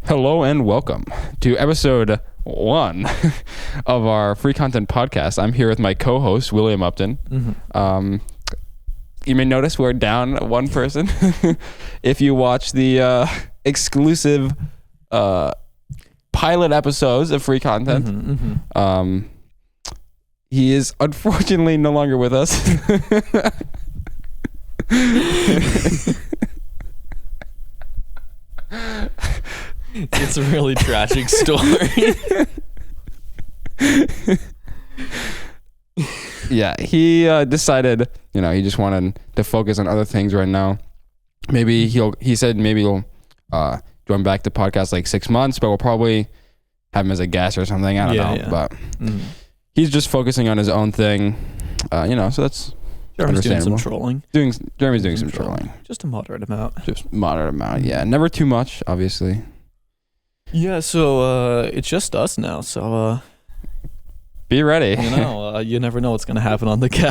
Hello and welcome to episode 1 of our free content podcast. I'm here with my co-host, William Upton. Mm-hmm. You may notice we're down one person. If you watch the exclusive pilot episodes of free content, he is unfortunately no longer with us. It's a really tragic story. Yeah, he decided, he just wanted to focus on other things right now. Maybe he said maybe he'll join back the podcast like 6 months, but we'll probably have him as a guest or something. I don't know. Yeah. But he's just focusing on his own thing. So that's Jeremy's doing some trolling. Jeremy's doing some trolling. Just a moderate amount. Yeah. Never too much, obviously. Yeah, so it's just us now, so be ready. You never know what's going to happen on the couch.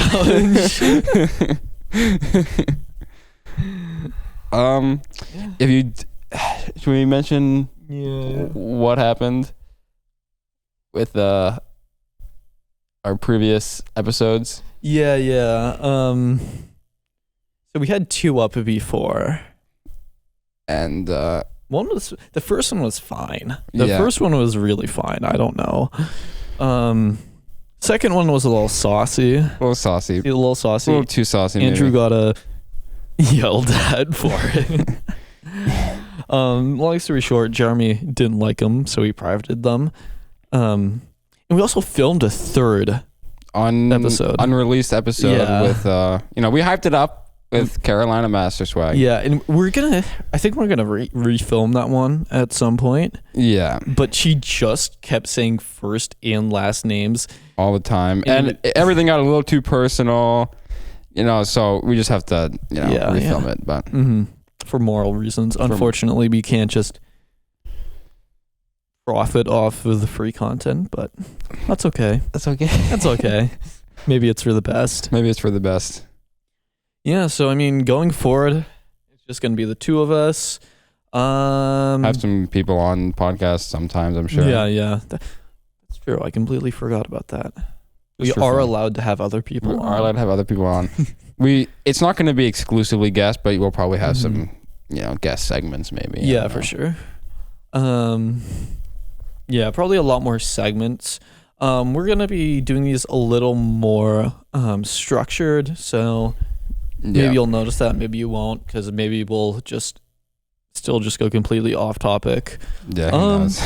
Should we mention what happened with our previous episodes? Yeah. So we had 2 up before. And the first one was fine. The first one was really fine. I don't know. Second one was a little saucy. A little saucy. A little too saucy. Andrew got yelled at for it. Long story short, Jeremy didn't like them, so he privated them. And we also filmed a third unreleased episode with we hyped it up with Carolina Master Swag. Yeah, and I think we're gonna refilm that one at some point. Yeah, but she just kept saying first and last names all the time, and everything got a little too personal. So we just have to refilm it, but for moral reasons. Unfortunately, we can't just profit off of the free content, but that's okay. That's okay. Maybe it's for the best. Yeah, so going forward, it's just going to be the 2 of us. Have some people on podcasts sometimes, I'm sure. Yeah. That's true. I completely forgot about that. We are allowed to have other people on. We are allowed to have other people on. It's not going to be exclusively guests, but we'll probably have some, guest segments maybe. Yeah, for sure. Yeah, probably a lot more segments. We're going to be doing these a little more structured, so maybe you'll notice that, maybe you won't, because maybe we'll still go completely off topic. Yeah, who knows?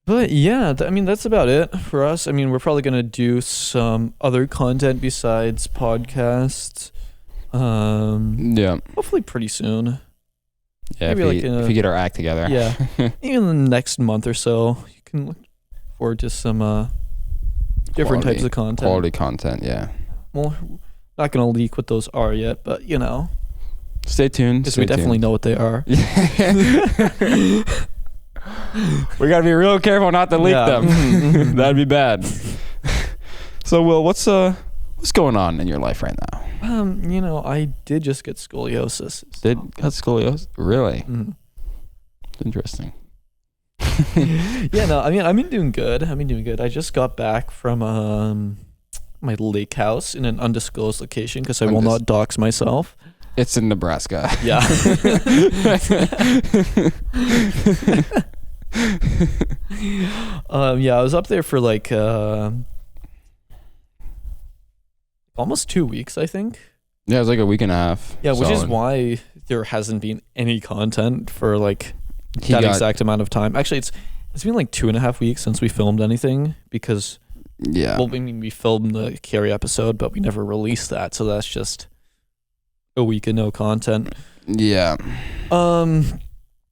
But yeah, that's about it for us. We're probably going to do some other content besides podcasts. Hopefully pretty soon. Yeah, maybe if we get our act together. Yeah, even the next month or so, you can look forward to some different types of content. Quality content, yeah. Well, not going to leak what those are yet, but stay tuned. Because we definitely know what they are. We got to be real careful not to leak them. That'd be bad. So, Will, what's going on in your life right now? I did just get scoliosis. Got scoliosis? Really? Interesting. I've been doing good. I just got back from my lake house in an undisclosed location because I will not dox myself. It's in Nebraska. Yeah. I was up there for like almost 2 weeks, I think. Yeah, it was like a week and a half. Yeah, which is why there hasn't been any content for like that exact amount of time. Actually, it's been like 2.5 weeks since we filmed anything because we filmed the Carrie episode, but we never released that, so that's just a week of no content. Yeah. I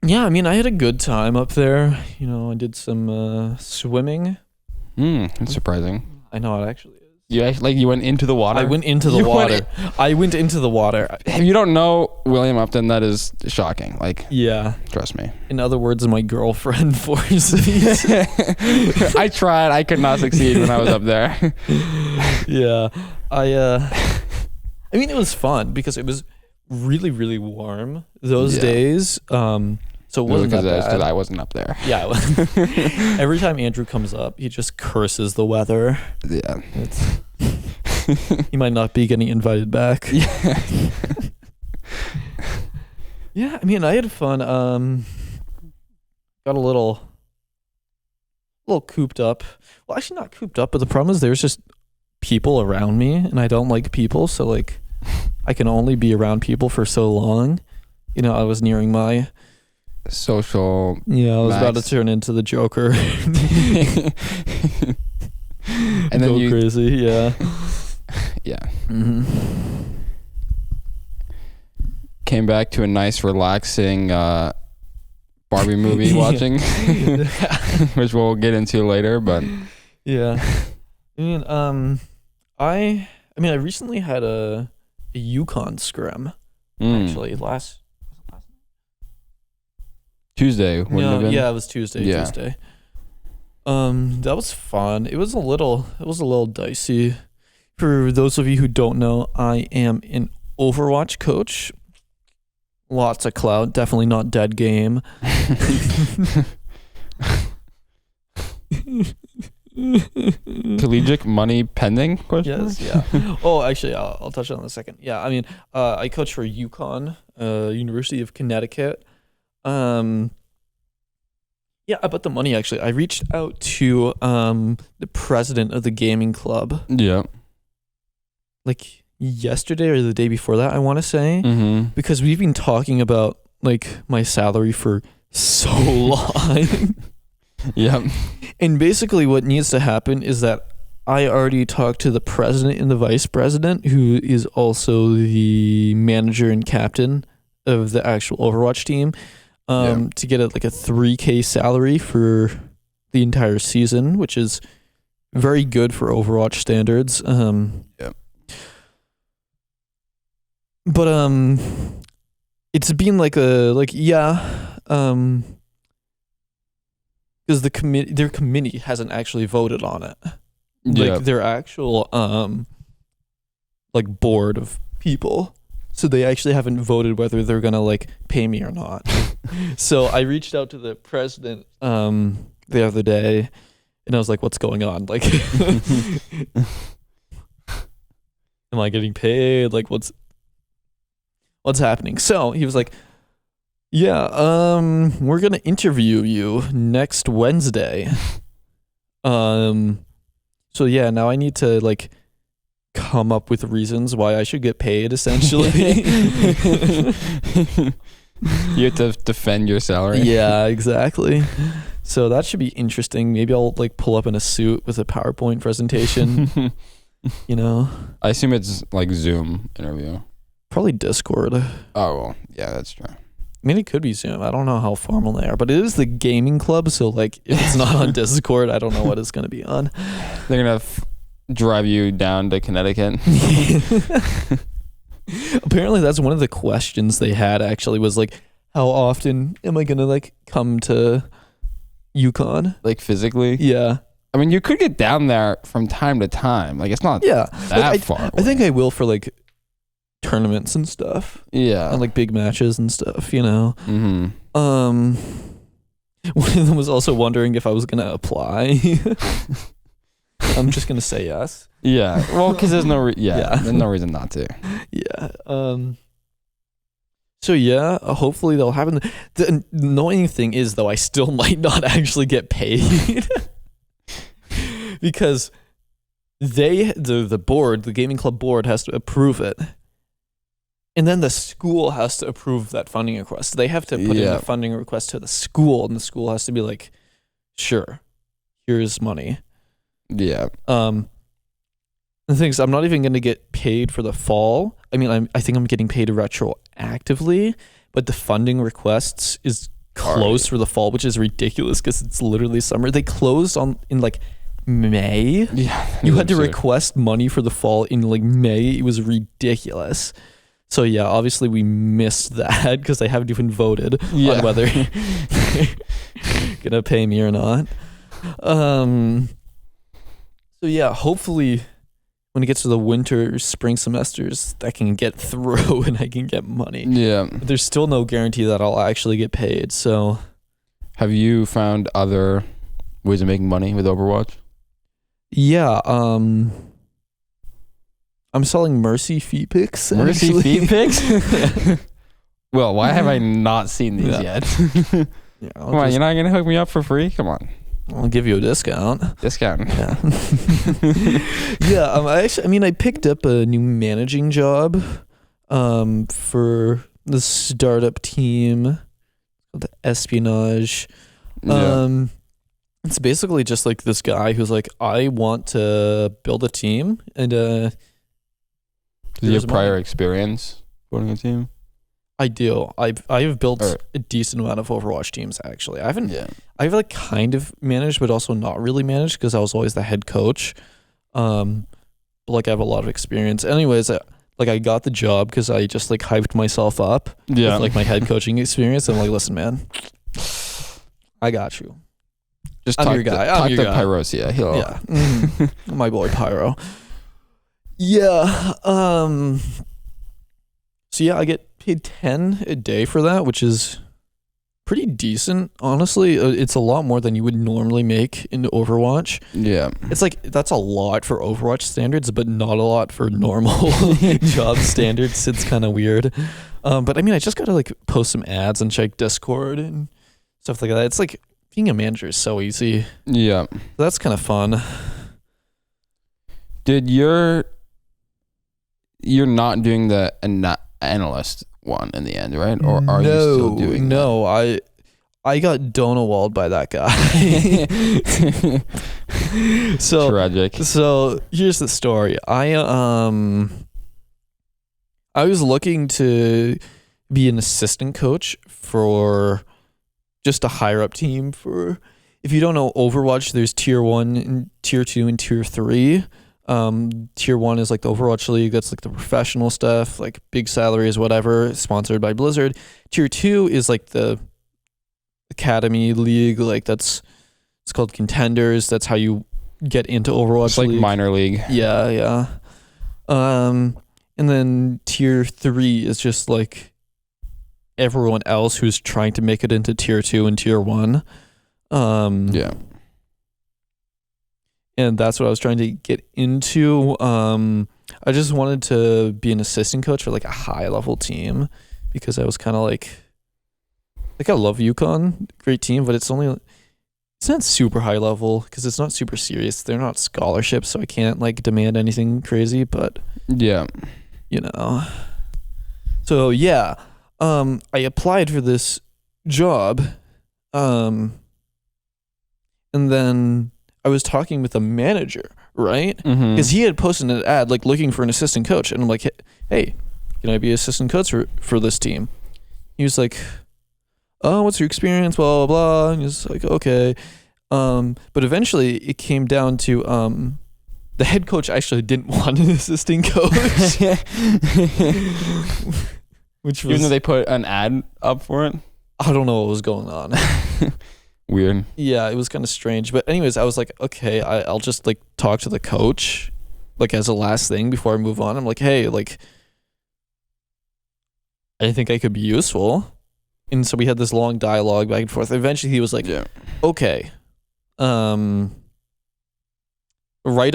had a good time up there. I did some swimming. That's surprising. I know, it actually is. You went into the water? I went into the water. If you don't know William Upton, that is shocking. Trust me. In other words, my girlfriend forced me. I tried. I could not succeed when I was up there. Yeah. It was fun because it was really, really warm those days. So it wasn't that bad. Because I wasn't up there. Yeah. Every time Andrew comes up, he just curses the weather. Yeah. He might not be getting invited back. Yeah. Yeah, I mean, I had fun. Got a little cooped up. Well, actually not cooped up, but the problem is there's just people around me, and I don't like people, so like I can only be around people for so long. You know, I was nearing my social. Yeah, I was about to turn into the Joker. And then go crazy. Yeah. Yeah. Mm-hmm. Came back to a nice, relaxing Barbie movie watching, which we'll get into later. But yeah, I recently had a Yukon scrim. Actually, last Tuesday. Wouldn't have been? Yeah, it was Tuesday. Yeah. Tuesday. That was fun. It was a little dicey. For those of you who don't know, I am an Overwatch coach. Lots of clout. Definitely not dead game. Collegiate money pending? Yes, yeah. Oh, actually, I'll touch on that in a second. Yeah, I mean, I coach for UConn, University of Connecticut. Yeah, about the money, actually, I reached out to the president of the gaming club. Yeah. Like yesterday or the day before that, I want to say, because we've been talking about like my salary for so long. Yep. And basically what needs to happen is that I already talked to the president and the vice president, who is also the manager and captain of the actual Overwatch team, to get a $3,000 salary for the entire season, which is very good for Overwatch standards. But it's been because their committee hasn't actually voted on it. Like their actual board of people. So they actually haven't voted whether they're gonna pay me or not. So I reached out to the president the other day, and I was like, "What's going on? Like, am I getting paid? Like, what's happening?" So he was like, "Yeah, we're gonna interview you next Wednesday." So yeah, now I need to come up with reasons why I should get paid, essentially. You have to defend your salary. Yeah, exactly. So that should be interesting. Maybe I'll pull up in a suit with a PowerPoint presentation. You know, I assume it's Zoom interview. Probably Discord. Oh well, yeah, that's true. I mean, it could be Zoom. I don't know how formal they are, but it is the gaming club. So if it's not on Discord, I don't know what it's going to be on. They're going to drive you down to Connecticut. Apparently that's one of the questions they had actually was how often am I going to come to UConn? Physically? Yeah. I mean, you could get down there from time to time. It's not that far away. I think I will for tournaments and stuff. Yeah. And big matches and stuff, you know. Mm-hmm. One of them was also wondering if I was going to apply. I'm just going to say yes. Yeah. Well, because there's no there's no reason not to. Yeah. So yeah, hopefully they'll happen. The annoying thing is though, I still might not actually get paid. Because the board, the gaming club board has to approve it. And then the school has to approve that funding request. They have to put in a funding request to the school, and the school has to be sure, here's money. Yeah. The thing is, I'm not even going to get paid for the fall. I mean, I think I'm getting paid retroactively, but the funding requests is closed for the fall, which is ridiculous because it's literally summer. They closed in May. Yeah. You had to request money for the fall in May. It was ridiculous. So yeah, obviously we missed that because they haven't even voted on whether they're gonna pay me or not. So yeah, hopefully when it gets to the winter, spring semesters, I can get through and I can get money. Yeah. But there's still no guarantee that I'll actually get paid. So, have you found other ways of making money with Overwatch? Yeah. I'm selling Mercy feet pics. Mercy feet pics? Well, why have I not seen these yet? Yeah, Come on, you're not going to hook me up for free? Come on. I'll give you a discount. Discount. Yeah. I picked up a new managing job for the startup team, the espionage. Yeah. It's basically just like this guy who's like, I want to build a team, and do you have prior experience building a team? I do. I've built a decent amount of Overwatch teams, actually. I've like kind of managed, but also not really managed because I was always the head coach. But like I have a lot of experience. Anyways, like I got the job because I just like hyped myself up with like my head coaching experience. I'm like, listen, man, I got you. Just I'm your guy. I'm your guy. Pyros, yeah. My boy Pyro. Yeah. So yeah, I get paid 10 a day for that, which is pretty decent, honestly. It's a lot more than you would normally make in Overwatch. Yeah. It's like, that's a lot for Overwatch standards, but not a lot for normal job standards. It's kind of weird. But I mean, I just got to like post some ads and check Discord and stuff like that. It's like, being a manager is so easy. Yeah. So that's kind of fun. Did you're not doing the analyst one in the end, right? Or are you still doing that? I got Donawalled by that guy. So tragic. So here's the story. I was looking to be an assistant coach for just a higher up team. For, if you don't know Overwatch, there's tier 1 and tier 2 and tier 3. Tier 1 is like the Overwatch League. That's like the professional stuff, like big salaries, whatever, sponsored by Blizzard. Tier 2 is like the Academy League. Like it's called Contenders. That's how you get into Overwatch. It's like League. minor league. Yeah. And then tier 3 is just like everyone else who's trying to make it into tier 2 and tier 1. Yeah. And that's what I was trying to get into. I just wanted to be an assistant coach for like a high level team because I was kind of like I love UConn, great team, but it's not super high level because it's not super serious. They're not scholarships, so I can't like demand anything crazy, but yeah, you know. So yeah, I applied for this job, and then I was talking with a manager, right? Because he had posted an ad like looking for an assistant coach, and I'm like, hey, can I be assistant coach for this team? He was like, oh, what's your experience? Blah blah blah. And he was like, okay. But eventually it came down to the head coach actually didn't want an assistant coach. Which was, even though they put an ad up for it? I don't know what was going on. Weird. Yeah, it was kind of strange. But anyways, I was like, okay, I'll just like talk to the coach like as a last thing before I move on. I'm like, hey, like I think I could be useful. And so we had this long dialogue back and forth. Eventually he was like, okay, write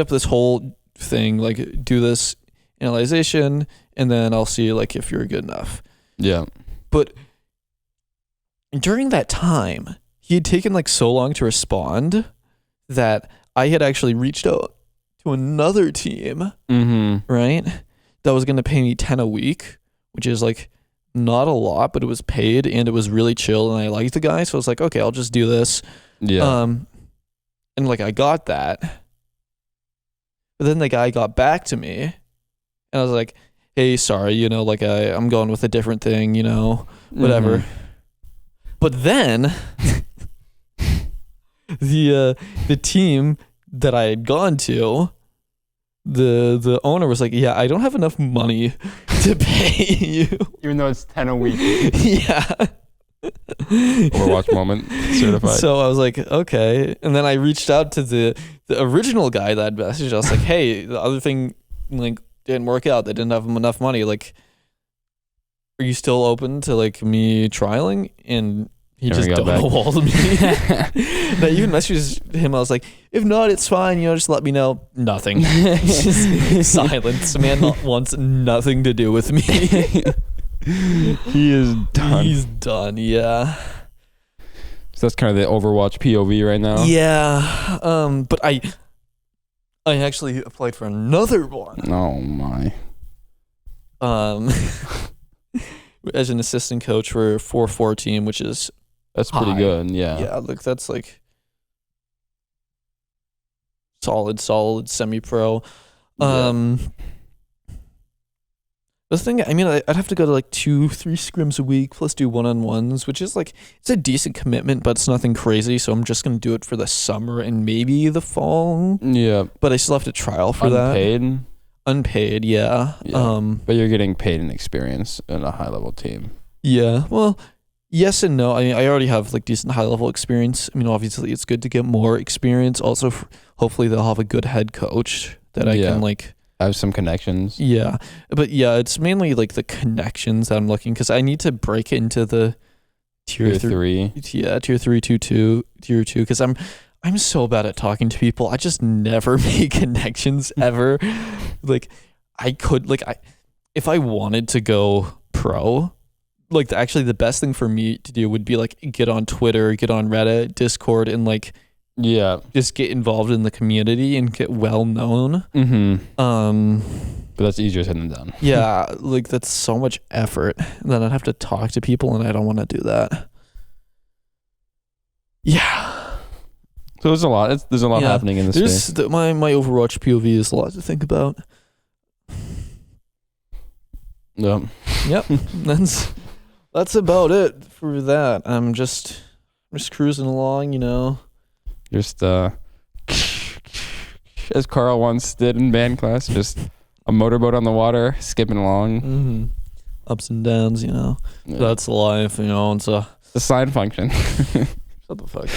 up this whole thing, like do this analyzation, and then I'll see like if you're good enough. Yeah. But during that time, he had taken like so long to respond that I had actually reached out to another team, right? That was going to pay me 10 a week, which is like not a lot, but it was paid and it was really chill and I liked the guy. So I was like, okay, I'll just do this. Yeah. And like I got that. But then the guy got back to me and I was like, hey, sorry, you know, like I'm going with a different thing, you know, whatever. But then the team that I had gone to, the owner was like, yeah, I don't have enough money to pay you. Even though it's 10 a week. Yeah. Overwatch moment certified. So I was like, okay. And then I reached out to the original guy that messaged. I was like, hey, the other thing like didn't work out. They didn't have enough money. Like, are you still open to like me trialing? And he just double-walled me. And I even messaged him. I was like, if not, it's fine. Just let me know. Nothing. Just silence. Man wants nothing to do with me. He is done. He's done. Yeah. So that's kind of the Overwatch POV right now. Yeah. But I actually applied for another one. Oh my. As an assistant coach for 4-4 team, which is that's pretty good. Yeah. Yeah, look, that's like solid semi-pro. The thing, I mean, I'd have to go to like 2-3 scrims a week plus do one-on-ones, which is like, it's a decent commitment, but it's nothing crazy. So I'm just going to do it for the summer and maybe the fall. Yeah. But I still have to trial for Unpaid? Unpaid, yeah. But you're getting paid in experience in a high-level team. Yeah. Well, yes and no. I mean, I already have like decent high-level experience. I mean, obviously it's good to get more experience. Also, hopefully they'll have a good head coach that I can like... have some connections. Yeah. But yeah, it's mainly like the connections that I'm looking, because I need to break into the tier 3. Yeah, tier 3, tier 2, because I'm so bad at talking to people. I just never make connections ever. Like if I wanted to go pro, like actually the best thing for me to do would be like get on Twitter, get on Reddit, Discord, and like just get involved in the community and get well known. But that's easier said than done. Yeah, like that's so much effort. And then I'd have to talk to people, and I don't want to do that. Yeah. So there's a lot. There's a lot happening in this space. My Overwatch POV is a lot to think about. Yep. That's about it for that. I'm just cruising along, Just as Carl once did in band class, just a motorboat on the water, skipping along. Ups and downs, Yeah. That's life, It's a the sine function. Shut the fuck up.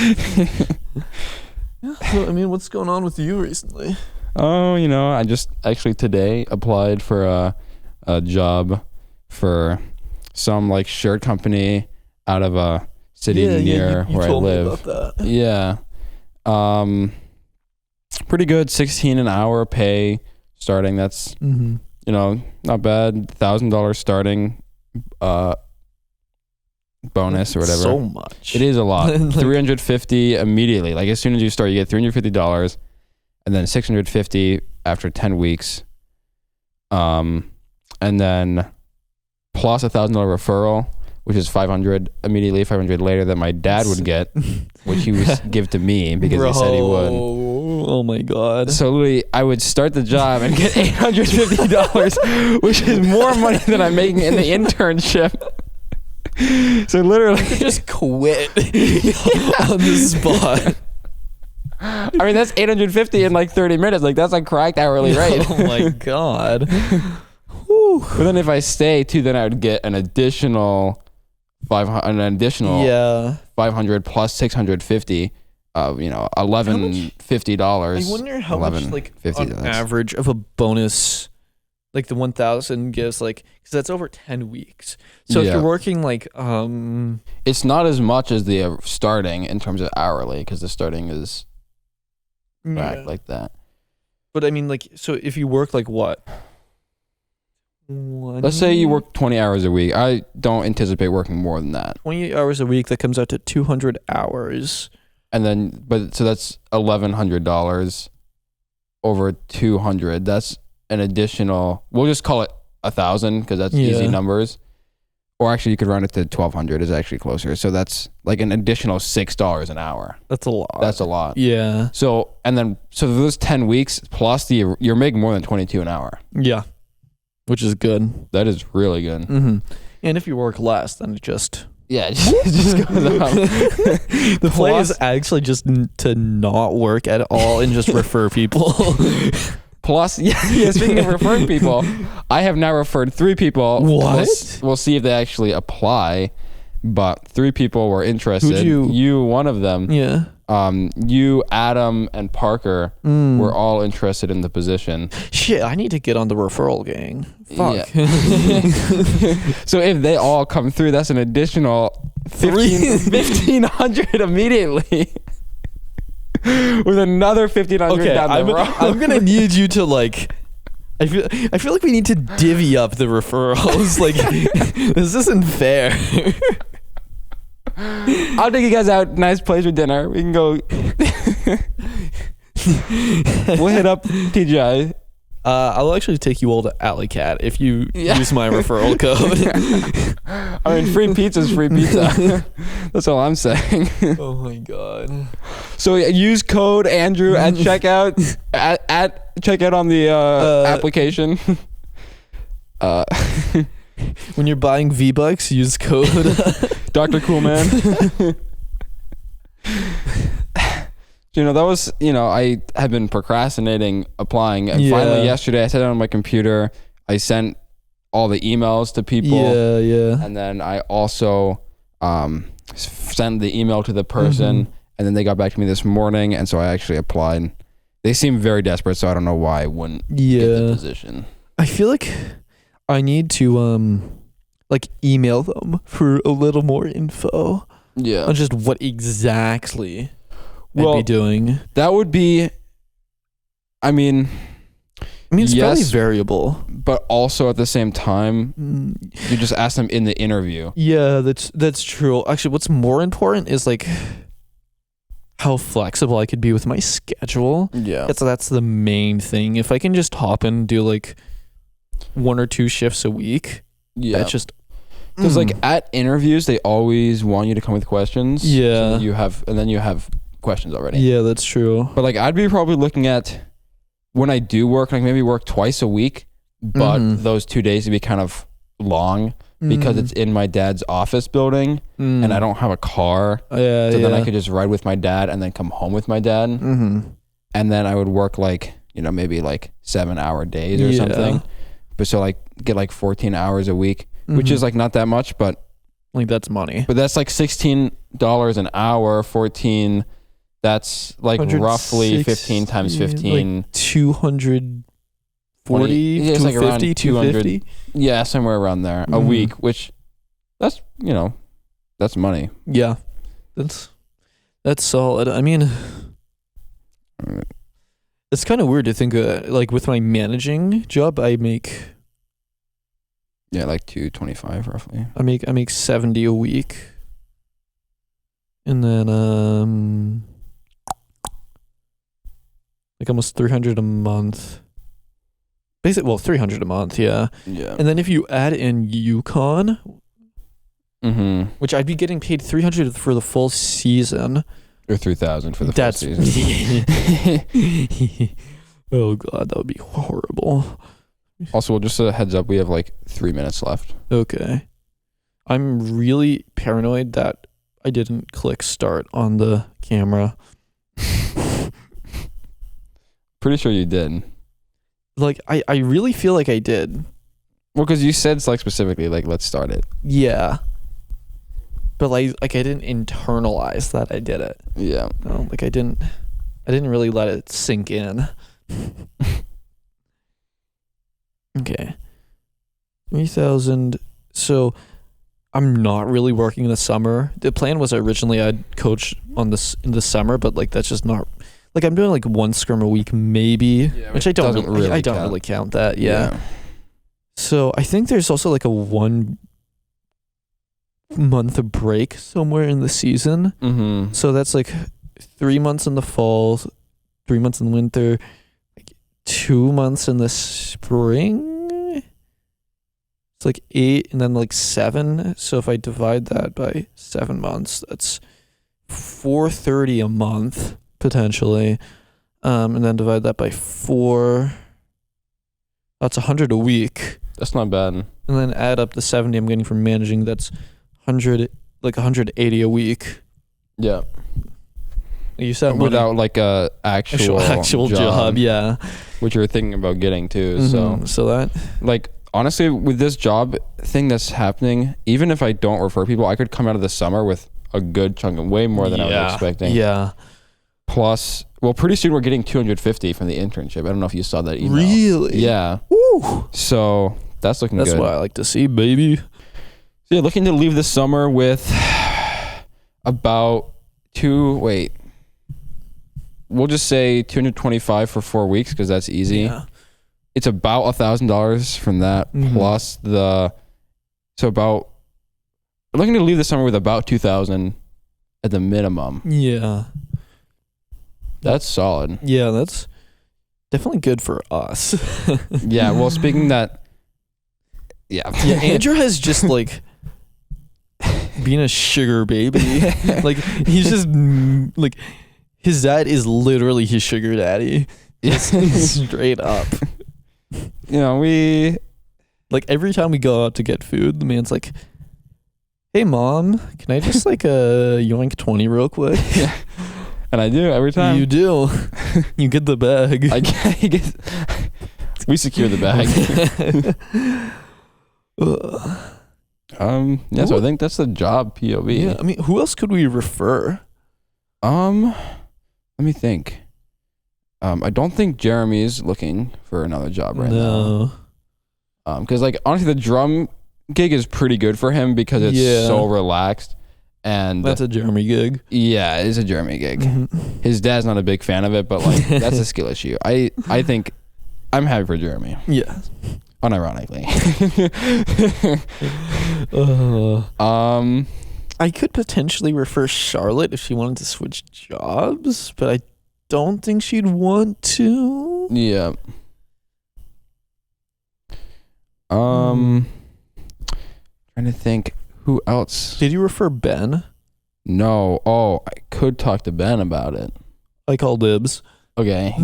So, I mean, what's going on with you recently? Oh, I just actually today applied for a job for some like shirt company out of a city near where I live. Me about that. Yeah. Pretty good, 16 an hour pay starting. That's not bad. $1,000 starting bonus or whatever. So much. It is a lot. $350 immediately. Like as soon as you start, you get $350, and then $650 after 10 weeks. And then plus $1,000 referral, which is $500 immediately, $500 later that my dad would get, which he would give to me because he said he would. Oh my God. So literally, I would start the job and get $850, which is more money than I'm making in the internship. So literally, I could just quit on the spot. I mean, that's $850 in like 30 minutes. Like that's a cracked hourly rate. Oh my God. But then if I stay too, then I would get an additional $500 plus $650. $1,150. I wonder how much, like, on average of a bonus, like the 1,000 gives, like, because that's over 10 weeks. So if you're working like, it's not as much as the starting in terms of hourly, because the starting is like that. But I mean, like, so if you work like what? Let's say you work 20 hours a week. I don't anticipate working more than that. 20 hours a week, that comes out to 200 hours. And then, so that's $1,100 over 200. That's an additional, we'll just call it 1,000 because that's easy numbers. Or actually, you could round it to 1,200 is actually closer. So that's like an additional $6 an hour. That's a lot. That's a lot. Yeah. So those 10 weeks plus you're making more than 22 an hour. Yeah. Which is good. That is really good. Mm-hmm. And if you work less, then it just... Yeah, it just goes up. The play is actually just to not work at all and just refer people. Plus, speaking of referring people, I have now referred 3 people. What? We'll see if they actually apply. But 3 people were interested. Who'd you... You, one of them. Yeah. you, Adam, and Parker were all interested in the position. Shit, I need to get on the referral gang. Fuck. Yeah. So if they all come through, that's an additional 1,500 immediately. With another 1,500 down the road. I'm gonna need you to like. I feel like we need to divvy up the referrals. Like, this isn't fair. I'll take you guys out. Nice place for dinner. We can go. We'll hit up TGI. I'll actually take you all to Alley Cat if you use my referral code. I mean, free pizza's free pizza. That's all I'm saying. Oh my god. So use code Andrew at checkout at checkout on the application. When you're buying V-Bucks, use code Dr. Coolman. That was, I had been procrastinating applying. And finally yesterday I sat down on my computer. I sent all the emails to people. Yeah. And then I also sent the email to the person. And then they got back to me this morning. And so I actually applied. They seem very desperate, so I don't know why I wouldn't get the position. I feel like I need to email them for a little more info. Yeah. On just what exactly I'd be doing. That would be, it's probably variable. But also at the same time, you just ask them in the interview. Yeah, that's true. Actually, what's more important is like how flexible I could be with my schedule. Yeah. That's the main thing. If I can just hop in and do like 1 or 2 shifts a week, that's just... Because like at interviews, they always want you to come with questions. Yeah. So you have questions already. Yeah, that's true. But like I'd be probably looking at when I do work, like maybe work twice a week, but those 2 days would be kind of long because it's in my dad's office building and I don't have a car. Then I could just ride with my dad and then come home with my dad. And then I would work like, maybe like 7-hour days or something. But so like get like 14 hours a week, which is like not that much, but like that's money. But that's like $16 an hour, 14. That's like roughly 15 times 15. Like 240, 250, 250. Yeah, somewhere around there a week, which that's, that's money. Yeah. That's solid. I mean, it's kind of weird to think like with my managing job, I make like $225 roughly. I make 70 a week. And then like almost 300 a month. Basically, well, 300 a month, yeah. Yeah. And then if you add in Yukon, which I'd be getting paid 300 for the full season. Or 3,000 for the full season. Oh god, that would be horrible. Also, just a heads up, we have like 3 minutes left. Okay. I'm really paranoid that I didn't click start on the camera. Pretty sure you did. Like, I really feel like I did. Well, because you said like specifically, like, let's start it. Yeah. But like I didn't internalize that I did it. Yeah. No, like I didn't really let it sink in. Okay. 3,000. So I'm not really working in the summer. The plan was originally I'd coach in the summer, but like that's just not like I'm doing like 1 scrim a week maybe, which I don't really count that. Yeah. So I think there's also like a 1 month of break somewhere in the season. So that's like 3 months in the fall, 3 months in the winter, like 2 months in the spring. It's like 8 and then like 7. So if I divide that by 7 months, that's $430 a month potentially. And then divide that by 4. That's $100 a week. That's not bad. And then add up the 70 I'm getting from managing. That's $180 a week. Yeah. You said without like a actual job, yeah. Which you're thinking about getting to. So that like honestly with this job thing that's happening, even if I don't refer people, I could come out of the summer with a good chunk of way more than I was expecting. Yeah. plus, well, pretty soon we're getting $250 from the internship. I don't know if you saw that email. Really? Yeah. Woo. So that's looking good. That's what I like to see, baby. So yeah, looking to leave this summer with about we'll just say $225 for 4 weeks because that's easy. Yeah. It's about $1,000 from that plus looking to leave the summer with about $2,000 at the minimum. Yeah. That's solid. Yeah, that's definitely good for us. Yeah, well, speaking that, yeah, Andrew has just like being a sugar baby. Like he's just like his dad is literally his sugar daddy. Straight up. You know, we like every time we go out to get food, the man's like, "Hey mom, can I just like a yoink 20 real quick?" Yeah. And I do every time. You do. You get the bag. We secure the bag. Yeah, so I think that's the job POV. Yeah, I mean, who else could we refer? Let me think. I don't think Jeremy's looking for another job right now. Because like honestly, the drum gig is pretty good for him because it's so relaxed. And that's a Jeremy gig. Yeah, it is a Jeremy gig. Mm-hmm. His dad's not a big fan of it, but like that's a skill issue. I think I'm happy for Jeremy. Yeah. Unironically. I could potentially refer Charlotte if she wanted to switch jobs, but I don't think she'd want to. Yeah. Trying to think who else. Did you refer Ben? No. Oh, I could talk to Ben about it. I call dibs. Okay.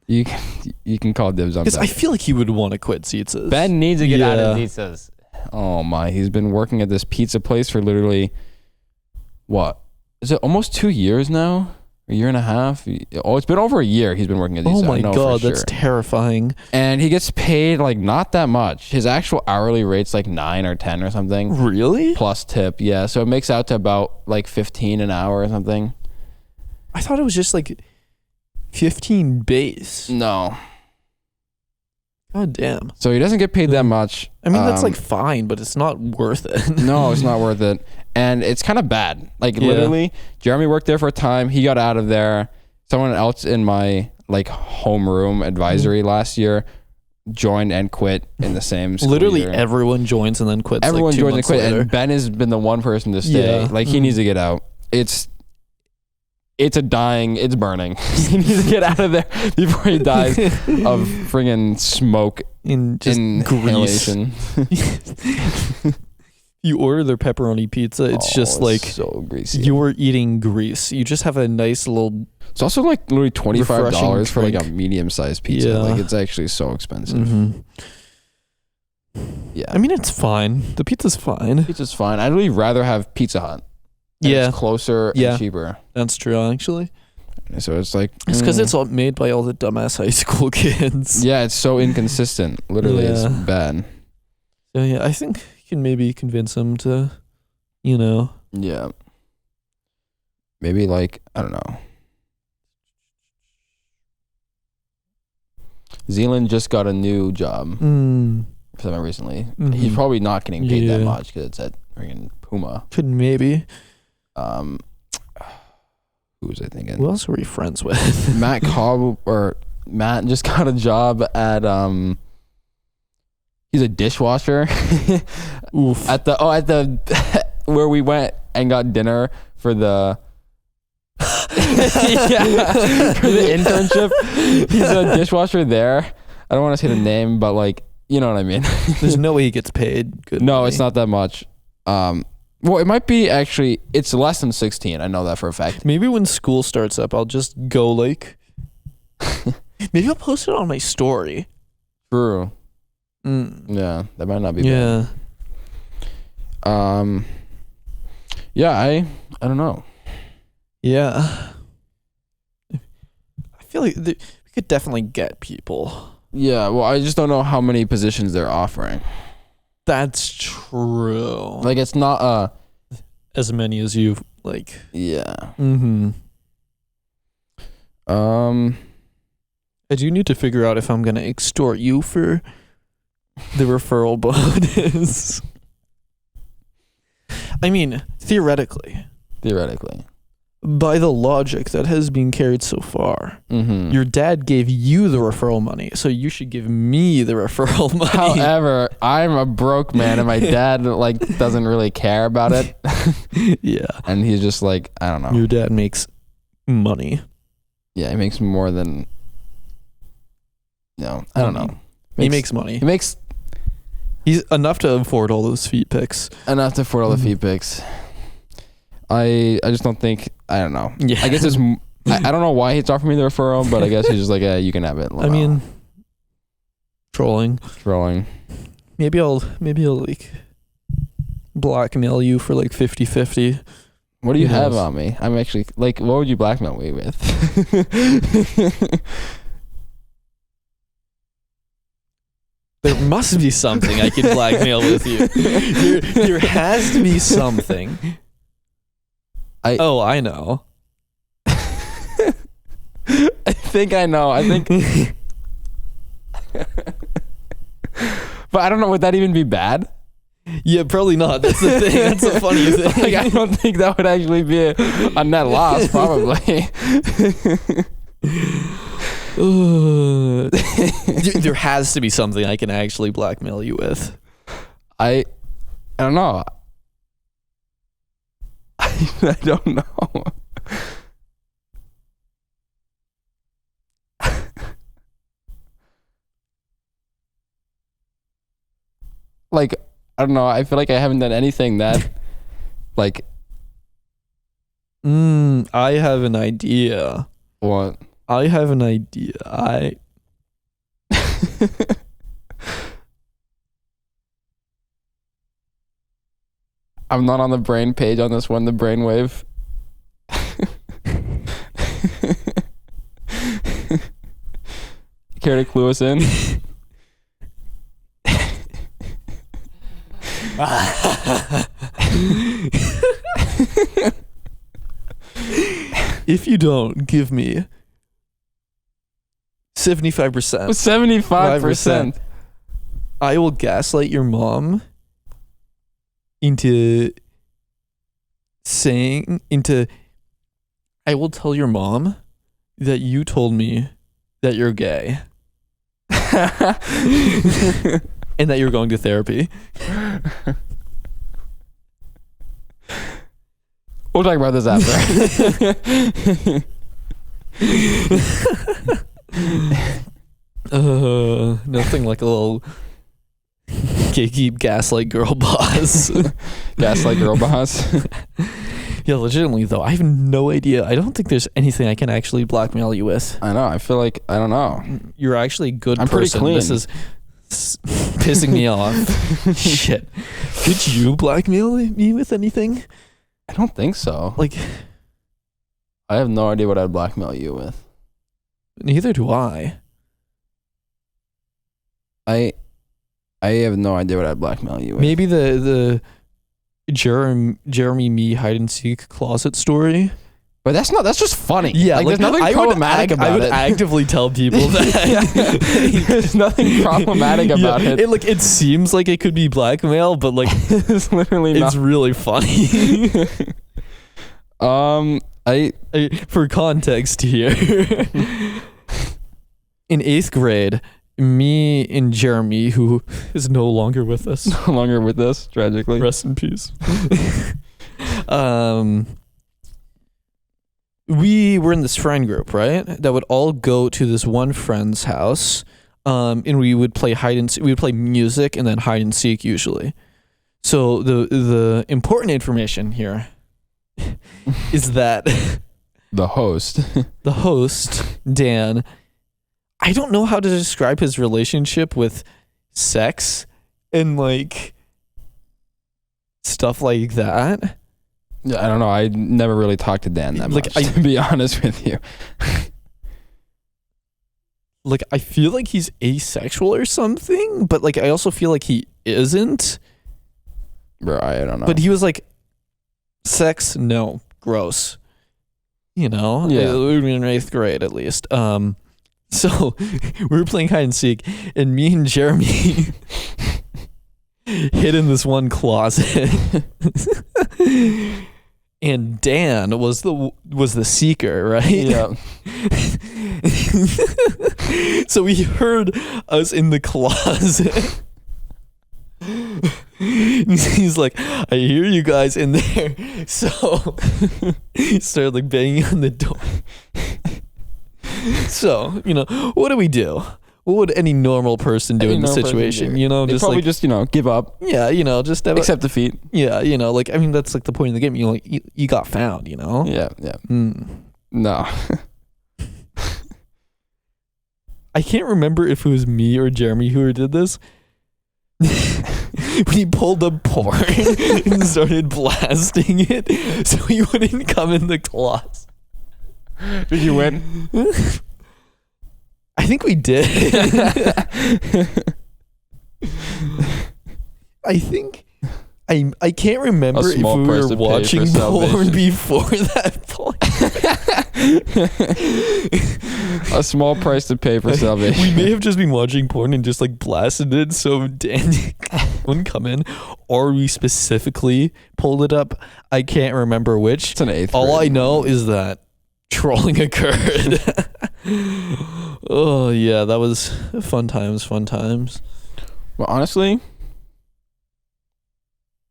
You can call dibs on Ben. Because I feel like he would want to quit Pizza's. Ben needs to get out of Pizza's. Oh my, he's been working at this pizza place for literally, what? Is it almost 2 years now? A year and a half? Oh, it's been over a year he's been working at these. Oh my God, that's terrifying. And he gets paid like not that much. His actual hourly rate's like 9 or 10 or something. Really? Plus tip, yeah. So it makes out to about like 15 an hour or something. I thought it was just like 15 base. No. God damn. So he doesn't get paid that much. I mean, that's like fine, but it's not worth it. No, it's not worth it. And it's kind of bad. Like literally, Jeremy worked there for a time. He got out of there. Someone else in my like homeroom advisory last year joined and quit in the same school Literally year. Everyone joins and then quits. Everyone like 2 joins and months quits. later. And Ben has been the one person to stay. Yeah. Like he needs to get out. It's burning. He needs to get out of there before he dies of friggin' smoke in just inhalation. You order their pepperoni pizza, it's just like so greasy. you're eating grease. You just have a nice little. It's also like literally $25 for like drink. a medium-sized pizza. Yeah. Like it's actually so expensive. Mm-hmm. Yeah, I mean it's fine. The pizza's fine. Pizza's fine. I'd really rather have Pizza Hut. Yeah, it's closer and cheaper. That's true, actually. So it's like it's because it's all made by all the dumbass high school kids. Yeah, it's so inconsistent. Literally, it's bad. So yeah, I think you can maybe convince him to, you know. Yeah. Maybe like I don't know. Zealand just got a new job for them recently. Mm-hmm. He's probably not getting paid that much because it's at freaking Puma. Could maybe. Who was I thinking? Who else were you friends with? Matt just got a job at he's a dishwasher. Oof. At the where we went and got dinner for the for the internship. He's a dishwasher there. I don't want to say the name, but like you know what I mean. There's no way he gets paid good No, money. it's not that much. Well, it might be actually. It's less than 16. I know that for a fact. Maybe when school starts up, I'll just go like. Maybe I'll post it on my story. True. Yeah, that might not be bad. Yeah, I don't know. Yeah. I feel like we could definitely get people. Yeah, well, I just don't know how many positions they're offering. That's true. Like, it's not as many as you like. Yeah. Mm-hmm. I do need to figure out if I'm gonna extort you for the referral bonus. I mean, theoretically, by the logic that has been carried so far, your dad gave you the referral money, so you should give me the referral money. However, I'm a broke man, and my dad doesn't really care about it. Yeah, and he's just like, I don't know. Your dad makes money. Yeah, he makes more than. No, I don't know. He makes money. He's enough to afford all those feet pics. Enough to afford all the feet pics. I just don't think. I don't know. Yeah. I guess it's. I don't know why he's offering me the referral, but I guess he's just like, yeah, you can have it. I mean, trolling. Maybe I'll like blackmail you for like 50-50. What do you have on me? I'm actually like, what would you blackmail me with? There must be something I can blackmail with you. There has to be something. I know. I think I know. But I don't know. Would that even be bad? Yeah, probably not. That's the thing. That's the funny thing. I don't think that would actually be a net loss, probably. There has to be something I can actually blackmail you with. I don't know. I don't know. Like, I don't know. I feel like I haven't done anything that, like. I have an idea. What? I have an idea. I'm not on the brain page on this one, the brainwave. Care to clue us in? If you don't give me 75%. 75%. I will gaslight your mom into I will tell your mom that you told me that you're gay. And that you're going to therapy. We'll talk about this after. Nothing like a little gatekeep gaslight girl boss. Gaslight girl boss. Yeah, legitimately though, I have no idea. I don't think there's anything I can actually blackmail you with. I know. I feel like I don't know. You're actually a good I'm person. pretty clean. This is pissing me off. Shit. Could you blackmail me with anything? I don't think so. Like, I have no idea what I'd blackmail you with. Neither do I. I have no idea what I'd blackmail you with. Maybe the Jeremy me hide and seek closet story. But that's just funny. Yeah, like there's nothing problematic about it. I would actively tell people that. There's nothing problematic about it. It seems like it could be blackmail, but like it's literally not. It's really funny. For context here, in 8th grade, me and Jeremy, who is no longer with us, tragically. Rest in peace. We were in this friend group, right? That would all go to this one friend's house, and we would play we would play music and then hide and seek usually. So the important information here is that the host, Dan, I don't know how to describe his relationship with sex and like stuff like that. Yeah, I don't know. I never really talked to Dan that much, to be honest with you. Like, I feel like he's asexual or something, but like I also feel like he isn't. Bro, I don't know. But he was like, sex, no, gross. We were in 8th grade at least. So we were playing hide and seek, and me and Jeremy hid in this one closet. And Dan was the seeker, right? Yeah. So he heard us in the closet. He's like, I hear you guys in there. So he started like banging on the door. So, what do we do? What would any normal person do in the situation? They'd just probably like, just give up. Yeah, just accept defeat. Yeah, that's like the point of the game. You got found. Yeah, yeah. No. I can't remember if it was me or Jeremy who did this. We pulled up porn and started blasting it so he wouldn't come in the class. Did you win? I think we did. I think I can't remember if we were watching porn before that point. A small price to pay for salvation. We may have just been watching porn and just like blasted it so Dan wouldn't come in, or we specifically pulled it up. I can't remember which. It's an 8th grade. All I know is that trolling occurred. Oh yeah, that was fun times. Well, honestly,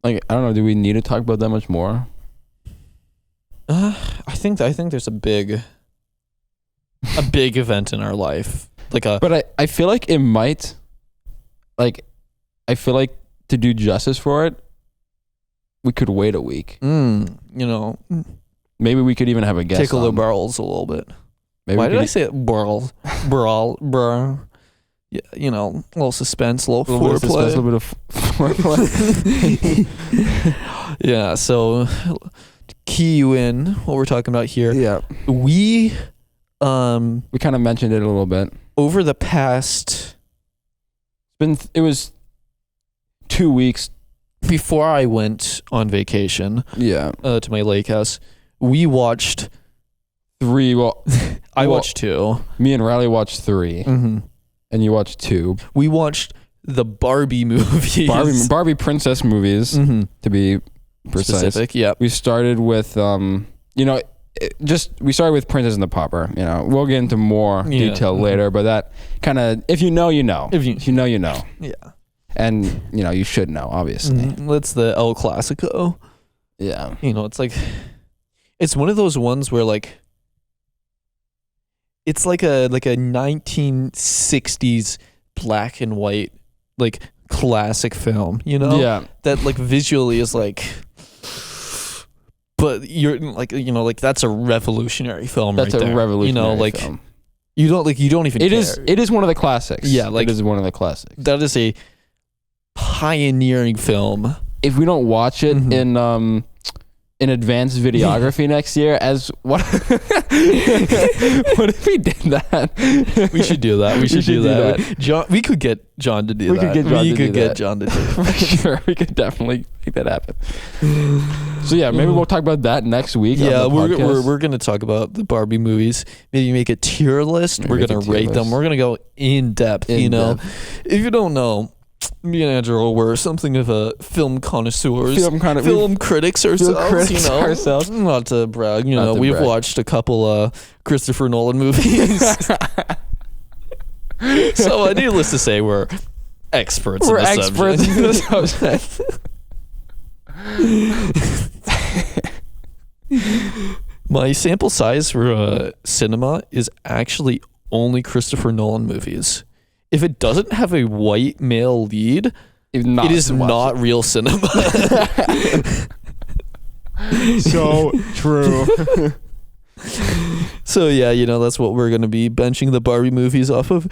I don't know, do we need to talk about that much more? I think there's a big event in our life. But I feel like it might, I feel like to do justice for it, we could wait a week. Maybe we could even have a guest. Tickle the barrels a little bit. Why did I say it? Barrels. Brawl. Yeah, a little suspense, a little foreplay. A little bit of foreplay. Yeah, so key you in what we're talking about here. Yeah. We kind of mentioned it a little bit. Over the past... It was 2 weeks. Before I went on vacation to my lake house, we watched 3. Well, I watched 2. Me and Riley watched 3. Mm-hmm. And you watched 2. We watched the Barbie movies. Barbie Princess movies, to be precise. Specific, yeah. We started with, we started with Princess and the Pauper. We'll get into more detail later, but that kind of, if you know, you know. If you know, you know. Yeah. And, you should know, obviously. That's the El Clasico. Yeah. It's like, it's one of those ones where like, it's like a 1960s black and white like classic film, Yeah. That like visually is like, but you're like, that's a revolutionary film. That's right a there. revolutionary film. You don't even It care. It is one of the classics. Yeah, like it is one of the classics. That is a pioneering film. If we don't watch it in advanced videography next year, what if we did that? We should do that. We should do that. John, we could get John to do that. We could get John to do that. For sure, we could definitely make that happen. So yeah, maybe we'll talk about that next week. Yeah, we're gonna talk about the Barbie movies. Maybe make a tier list. We're gonna rate them. We're gonna go in depth. If you don't know, me and Andrew were something of a film connoisseurs, film critics ourselves. Not to brag, we've watched a couple Christopher Nolan movies. So needless to say, we're experts in the subject. My sample size for cinema is actually only Christopher Nolan movies. If it doesn't have a white male lead, it is not real cinema. So true. So yeah, that's what we're going to be benching the Barbie movies off of.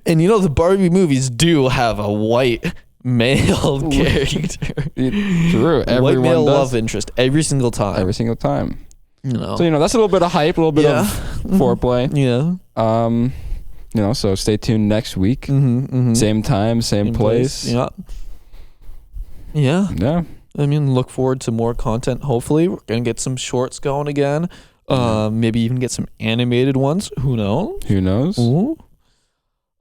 And the Barbie movies do have a white male character. True. White male love interest every single time. So that's a little bit of hype, a little bit of foreplay. Yeah. So stay tuned next week. Same time, same place. Yeah. I mean, look forward to more content. Hopefully, we're gonna get some shorts going again. Maybe even get some animated ones. Who knows? Who knows? Ooh.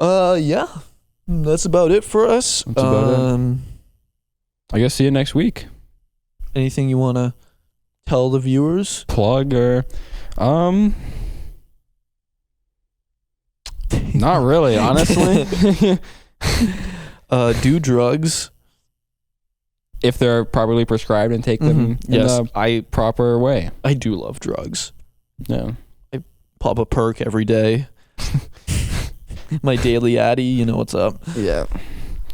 Yeah. That's about it for us. That's about it. I guess see you next week. Anything you want to tell the viewers? Plug or not really, honestly. Do drugs if they're properly prescribed and take them in the proper way. I do love drugs. Yeah. I pop a perk every day. My daily Addy, you know what's up. Yeah.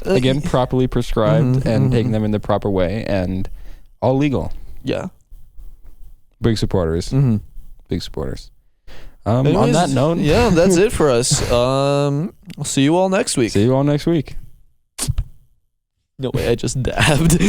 Again, properly prescribed and taking them in the proper way and all legal. Yeah. Big supporters. Big supporters. Anyways, on that note. Yeah, that's it for us. I'll see you all next week. See you all next week. No way, I just dabbed.